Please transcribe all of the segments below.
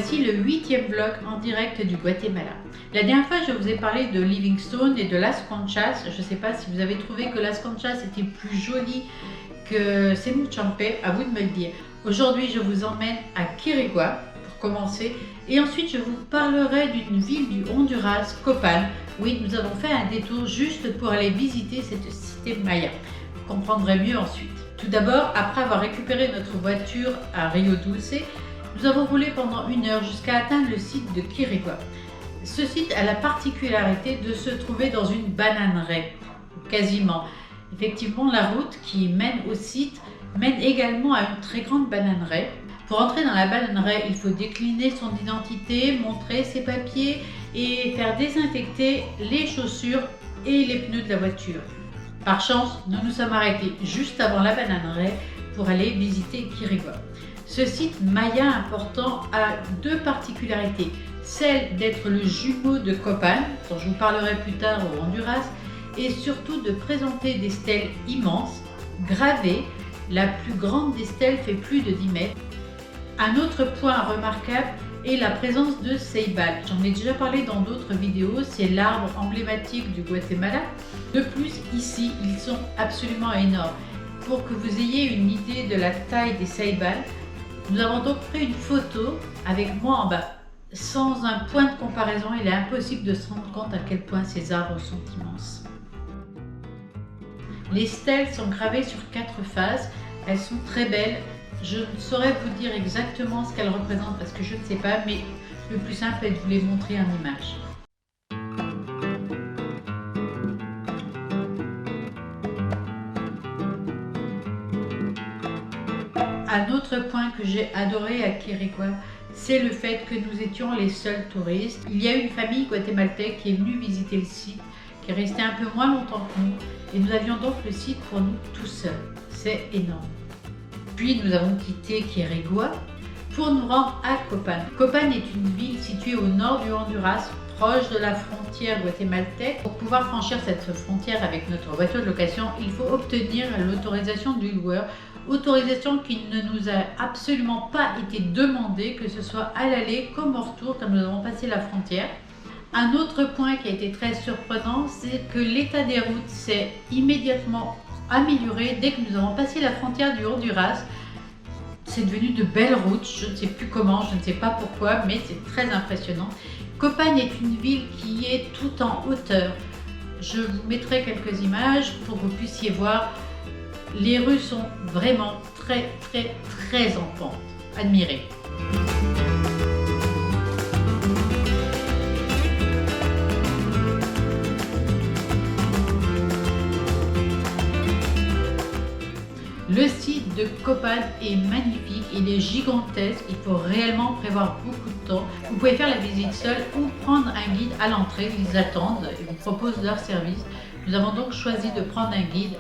Voici le 8e vlog en direct du Guatemala. La dernière fois, je vous ai parlé de Livingstone et de Las Conchas. Je ne sais pas si vous avez trouvé que Las Conchas était plus joli que Semuchampe, à vous de me le dire. Aujourd'hui, je vous emmène à Quirigua pour commencer et ensuite je vous parlerai d'une ville du Honduras, Copan. Oui, nous avons fait un détour juste pour aller visiter cette cité maya. Vous comprendrez mieux ensuite. Tout d'abord, après avoir récupéré notre voiture à Rio Dulce, nous avons roulé pendant 1 heure jusqu'à atteindre le site de Quirigua. Ce site a la particularité de se trouver dans une bananeraie, quasiment. Effectivement, la route qui mène au site mène également à une très grande bananeraie. Pour entrer dans la bananeraie, il faut décliner son identité, montrer ses papiers et faire désinfecter les chaussures et les pneus de la voiture. Par chance, nous nous sommes arrêtés juste avant la bananeraie pour aller visiter Quirigua. Ce site maya important a 2 particularités. Celle d'être le jumeau de Copan, dont je vous parlerai plus tard au Honduras, et surtout de présenter des stèles immenses, gravées. La plus grande des stèles fait plus de 10 mètres. Un autre point remarquable est la présence de ceibal. J'en ai déjà parlé dans d'autres vidéos, c'est l'arbre emblématique du Guatemala. De plus, ici, ils sont absolument énormes. Pour que vous ayez une idée de la taille des ceibal, nous avons donc pris une photo avec moi en bas. Sans un point de comparaison, il est impossible de se rendre compte à quel point ces arbres sont immenses. Les stèles sont gravées sur 4 faces, elles sont très belles. Je ne saurais vous dire exactement ce qu'elles représentent parce que je ne sais pas, mais le plus simple est de vous les montrer en image. Un autre point que j'ai adoré à Quirigua, c'est le fait que nous étions les seuls touristes. Il y a une famille guatémaltèque qui est venue visiter le site, qui est restée un peu moins longtemps que nous, et nous avions donc le site pour nous tout seuls. C'est énorme. Puis nous avons quitté Quirigua pour nous rendre à Copan. Copan est une ville située au nord du Honduras, proche de la frontière guatémaltèque. Pour pouvoir franchir cette frontière avec notre voiture de location, il faut obtenir l'autorisation du loueur. Autorisation qui ne nous a absolument pas été demandée, que ce soit à l'aller comme au retour quand nous avons passé la frontière. Un autre point qui a été très surprenant, c'est que l'état des routes s'est immédiatement amélioré dès que nous avons passé la frontière du Honduras. C'est devenu de belles routes, je ne sais plus comment, je ne sais pas pourquoi, mais c'est très impressionnant. Copan est une ville qui est tout en hauteur. Je vous mettrai quelques images pour que vous puissiez voir. Les rues sont vraiment très en pente. Admirez. Le site de Copan est magnifique, il est gigantesque, il faut réellement prévoir beaucoup de temps. Vous pouvez faire la visite seule ou prendre un guide à l'entrée, ils attendent et vous proposent leur service. Nous avons donc choisi de prendre un guide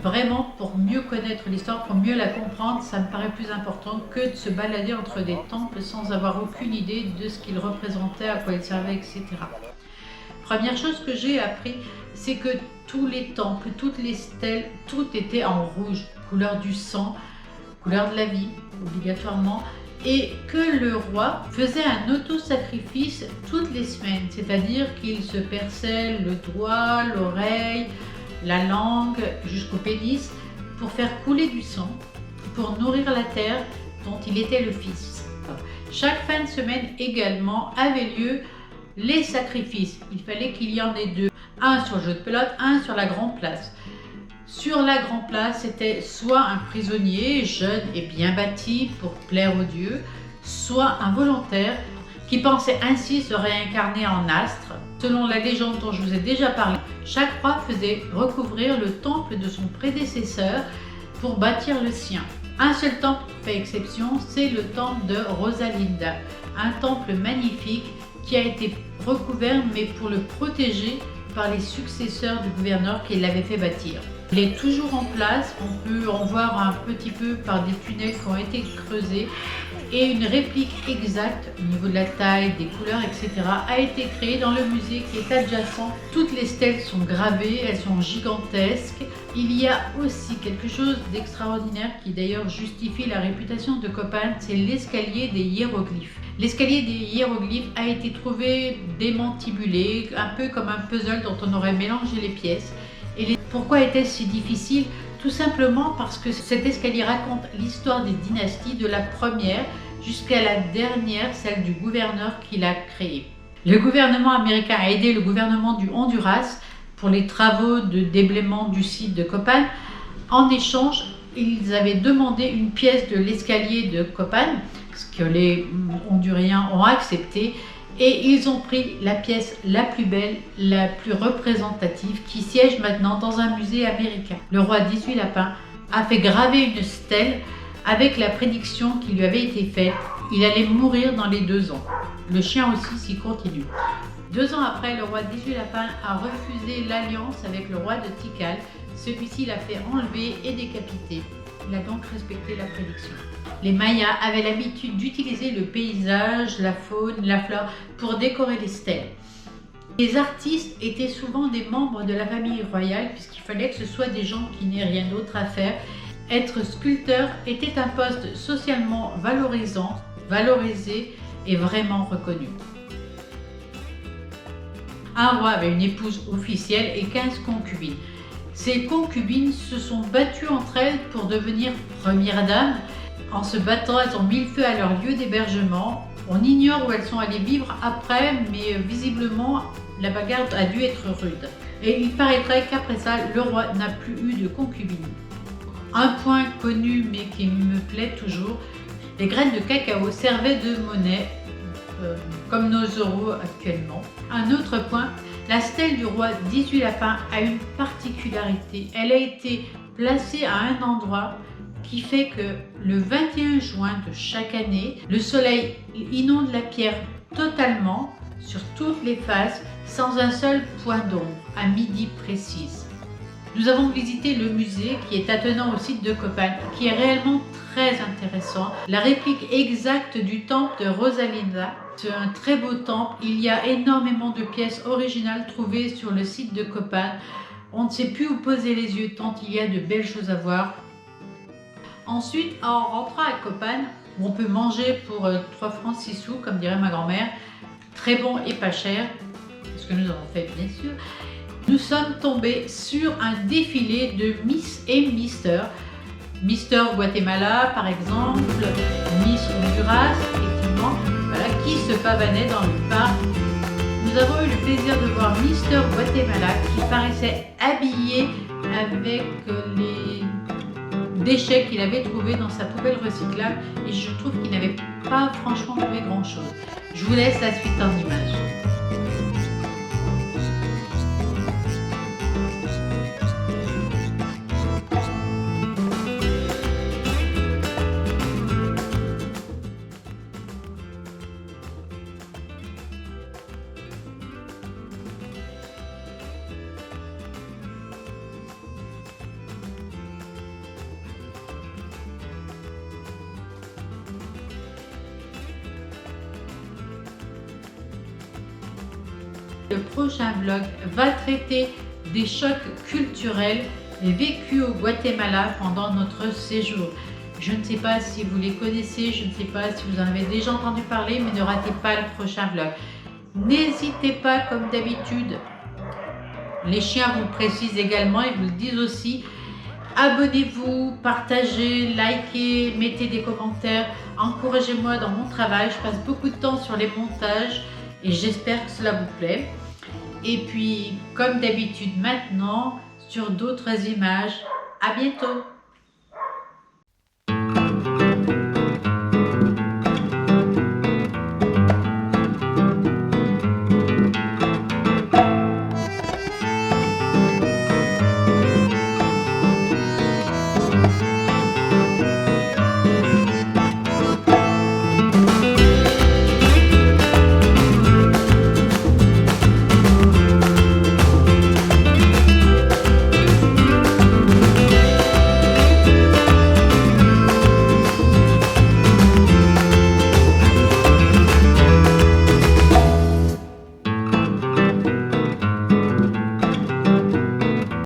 vraiment pour mieux connaître l'histoire, pour mieux la comprendre. Ça me paraît plus important que de se balader entre des temples sans avoir aucune idée de ce qu'ils représentaient, à quoi ils servaient, etc. Première chose que j'ai appris, c'est que tous les temples, toutes les stèles, tout était en rouge, couleur du sang, couleur de la vie, obligatoirement, et que le roi faisait un auto-sacrifice toutes les semaines, c'est-à-dire qu'il se perçait le doigt, l'oreille, la langue jusqu'au pénis pour faire couler du sang, pour nourrir la terre dont il était le fils. Chaque fin de semaine également avait lieu les sacrifices. Il fallait qu'il y en ait 2, un sur le jeu de pelote, un sur la grande place. Sur la grande place, c'était soit un prisonnier jeune et bien bâti pour plaire aux dieux, soit un volontaire qui pensait ainsi se réincarner en astre. Selon la légende dont je vous ai déjà parlé, chaque roi faisait recouvrir le temple de son prédécesseur pour bâtir le sien. Un seul temple fait exception, c'est le temple de Rosalinda, un temple magnifique qui a été recouvert mais pour le protéger par les successeurs du gouverneur qui l'avait fait bâtir. Il est toujours en place, on peut en voir un petit peu par des tunnels qui ont été creusés. et une réplique exacte au niveau de la taille, des couleurs, etc. a été créée dans le musée qui est adjacent. Toutes les stèles sont gravées, elles sont gigantesques. Il y a aussi quelque chose d'extraordinaire qui d'ailleurs justifie la réputation de Copán, c'est l'escalier des hiéroglyphes. L'escalier des hiéroglyphes a été trouvé démantibulé, un peu comme un puzzle dont on aurait mélangé les pièces. Pourquoi était-ce si difficile? Tout simplement parce que cet escalier raconte l'histoire des dynasties de la première jusqu'à la dernière, celle du gouverneur qui l'a créé. Le gouvernement américain a aidé le gouvernement du Honduras pour les travaux de déblaiement du site de Copán. En échange, ils avaient demandé une pièce de l'escalier de Copán, ce que les Honduriens ont accepté. Et ils ont pris la pièce la plus belle, la plus représentative, qui siège maintenant dans un musée américain. Le roi 18 Lapin a fait graver une stèle avec la prédiction qui lui avait été faite. Il allait mourir dans les 2 ans. Le chien aussi s'y continue. 2 ans après, le roi 18 Lapin a refusé l'alliance avec le roi de Tikal. Celui-ci l'a fait enlever et décapiter. Il a donc respecté la prédiction. Les Mayas avaient l'habitude d'utiliser le paysage, la faune, la flore pour décorer les stèles. Les artistes étaient souvent des membres de la famille royale puisqu'il fallait que ce soit des gens qui n'aient rien d'autre à faire. Être sculpteur était un poste socialement valorisant, valorisé et vraiment reconnu. Un roi avait une épouse officielle et 15 concubines. Ces concubines se sont battues entre elles pour devenir premières dames. En se battant, elles ont mis le feu à leur lieu d'hébergement. On ignore où elles sont allées vivre après, mais visiblement, la bagarre a dû être rude. Et il paraîtrait qu'après ça, le roi n'a plus eu de concubine. Un point connu, mais qui me plaît toujours, les graines de cacao servaient de monnaie, comme nos euros actuellement. Un autre point, la stèle du roi 18 Lapin a une particularité. Elle a été placée à un endroit qui fait que le 21 juin de chaque année, le soleil inonde la pierre totalement sur toutes les faces sans un seul point d'ombre, à midi précise. Nous avons visité le musée qui est attenant au site de Copán, qui est réellement très intéressant. La réplique exacte du temple de Rosalinda, c'est un très beau temple. Il y a énormément de pièces originales trouvées sur le site de Copán. On ne sait plus où poser les yeux tant il y a de belles choses à voir. Ensuite, en rentrant à Copán, où on peut manger pour 3 francs 6 sous, comme dirait ma grand-mère, très bon et pas cher, ce que nous avons fait bien sûr, nous sommes tombés sur un défilé de Miss et Mister. Mister Guatemala par exemple, Miss Honduras, effectivement, voilà, qui se pavanaient dans le parc. Nous avons eu le plaisir de voir Mister Guatemala qui paraissait habillé avec les déchets qu'il avait trouvés dans sa poubelle recyclable et je trouve qu'il n'avait pas franchement trouvé grand chose. Je vous laisse la suite en images. Le prochain vlog va traiter des chocs culturels vécus au Guatemala pendant notre séjour. Je ne sais pas si vous les connaissez, je ne sais pas si vous en avez déjà entendu parler, mais ne ratez pas le prochain vlog. N'hésitez pas, comme d'habitude, les chiens vous le précisent également, ils vous le disent aussi. Abonnez-vous, partagez, likez, mettez des commentaires, encouragez-moi dans mon travail. Je passe beaucoup de temps sur les montages et j'espère que cela vous plaît. Et puis, comme d'habitude maintenant, sur d'autres images. À bientôt!